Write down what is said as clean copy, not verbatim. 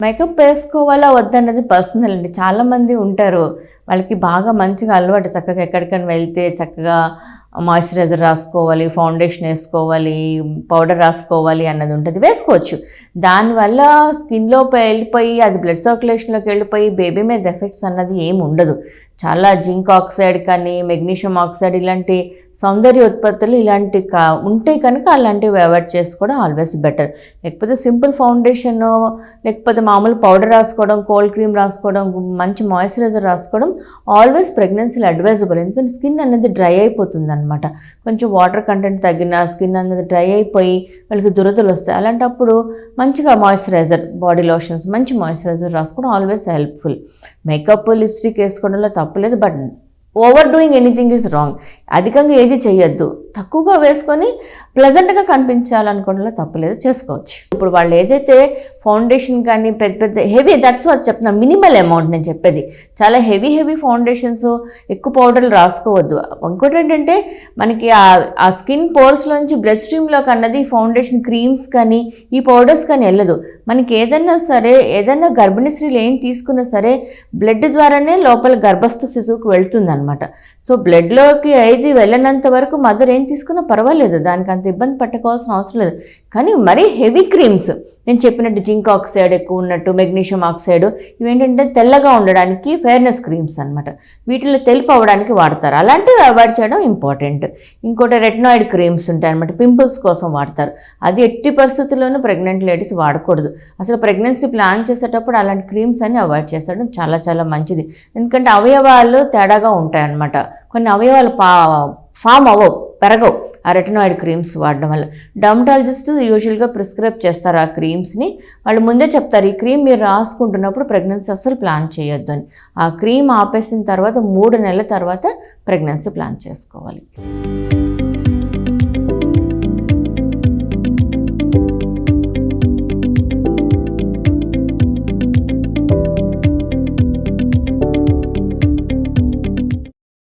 Makeup వేసుకోవాలా వద్దన్నది personal అండి. చాలామంది ఉంటారు వాళ్ళకి బాగా మంచిగా అలవాటు, చక్కగా ఎక్కడికైనా వెళ్తే చక్కగా మాయిశ్చరైజర్ రాసుకోవాలి, ఫౌండేషన్ వేసుకోవాలి, పౌడర్ రాసుకోవాలి అన్నది ఉంటుంది. వేసుకోవచ్చు. దానివల్ల స్కిన్లో వెళ్ళిపోయి అది బ్లడ్ సర్క్యులేషన్లోకి వెళ్ళిపోయి బేబీ మీద ఎఫెక్ట్స్ అన్నది ఏమి ఉండదు. చాలా జింక్ ఆక్సైడ్ కానీ మెగ్నీషియం ఆక్సైడ్ ఇలాంటి సౌందర్య ఉత్పత్తులు ఇలాంటి ఉంటే కనుక అలాంటివి అవాయిడ్ చేసుకోవడం ఆల్వేస్ బెటర్. లేకపోతే సింపుల్ ఫౌండేషన్, లేకపోతే మామూలు పౌడర్ రాసుకోవడం, కోల్డ్ క్రీమ్ రాసుకోవడం, మంచి మాయిశ్చరైజర్ రాసుకోవడం ఆల్వేస్ ప్రెగ్నెన్సీలో అడ్వైజబుల్. ఎందుకంటే స్కిన్ అనేది డ్రై అయిపోతుంది అనమాట. కొంచెం వాటర్ కంటెంట్ తగ్గిన స్కిన్ అనేది డ్రై అయిపోయి వాళ్ళకి దురదలు వస్తాయి. అలాంటప్పుడు మంచిగా మాయిశ్చరైజర్, బాడీ లోషన్స్, మంచి మాయిశ్చరైజర్ రాసుకోవడం ఆల్వేస్ హెల్ప్ఫుల్. మేకప్, లిప్స్టిక్ వేసుకోవడంలో తప్పులేదు, but over doing anything is wrong. అధికంగా ఏది చేయొద్దు, తక్కువగా వేసుకొని ప్లెజెంట్గా కనిపించాలనుకోవడంలో తప్పులేదు, చేసుకోవచ్చు. ఇప్పుడు వాళ్ళు ఏదైతే ఫౌండేషన్ కానీ పెద్ద పెద్ద హెవీ, దట్స్ వాట్ చెప్తున్నా, మినిమల్ అమౌంట్ నేను చెప్పేది. చాలా హెవీ ఫౌండేషన్స్, ఎక్కువ పౌడర్లు రాసుకోవద్దు. ఇంకోటి ఏంటంటే మనకి ఆ స్కిన్ పోర్స్లోంచి బ్లడ్ స్ట్రీమ్లోకి అన్నది ఫౌండేషన్ క్రీమ్స్ కానీ ఈ పౌడర్స్ కానీ వెళ్ళదు. మనకి ఏదైనా సరే, ఏదైనా గర్భిణీ స్త్రీలు ఏం తీసుకున్నా సరే బ్లడ్ ద్వారానే లోపల గర్భస్థ శిశువుకు వెళ్తుంది అనమాట. సో బ్లడ్లోకి ఏది వెళ్ళనంత వరకు మదర్ ఏం తీసుకున్నా పర్వాలేదు, దానికి అంత ఇబ్బంది పట్టుకోవాల్సిన అవసరం లేదు. కానీ మరీ హెవీ క్రీమ్స్, నేను చెప్పినట్టు జింక్ ఆక్సైడ్ ఎక్కువ ఉన్నట్టు, మెగ్నీషియం ఆక్సైడ్, ఇవేంటంటే తెల్లగా ఉండడానికి ఫెయిర్నెస్ క్రీమ్స్ అనమాట. వీటిలో తెలుపు అవ్వడానికి వాడతారు. అలాంటివి అవాయిడ్ చేయడం ఇంపార్టెంట్. ఇంకోటి రెటినాయిడ్ క్రీమ్స్ ఉంటాయి అనమాట, పింపుల్స్ కోసం వాడతారు. అది ఎట్టి పరిస్థితుల్లోనూ ప్రెగ్నెంట్ లేడీస్ వాడకూడదు. అసలు ప్రెగ్నెన్సీ ప్లాన్ చేసేటప్పుడు అలాంటి క్రీమ్స్ అన్ని అవాయిడ్ చేసేయడం చాలా చాలా మంచిది. ఎందుకంటే అవయవాలు తేడాగా ఉంటాయన్నమాట. కొన్ని అవయవాలు ఫామ్ అవ్వవు, పెరగవు ఆ రెటినాయిడ్ క్రీమ్స్ వాడడం వల్ల. డర్మటాలజిస్ట్ యూజువల్గా ప్రిస్క్రైబ్ చేస్తారు ఆ క్రీమ్స్ని. వాళ్ళు ముందే చెప్తారు, ఈ క్రీమ్ మీరు రాసుకుంటున్నప్పుడు ప్రెగ్నెన్సీ అస్సలు ప్లాన్ చేయొద్దు అని. ఆ క్రీమ్ ఆపేసిన తర్వాత 3 నెలల తర్వాత ప్రెగ్నెన్సీ ప్లాన్ చేసుకోవాలి.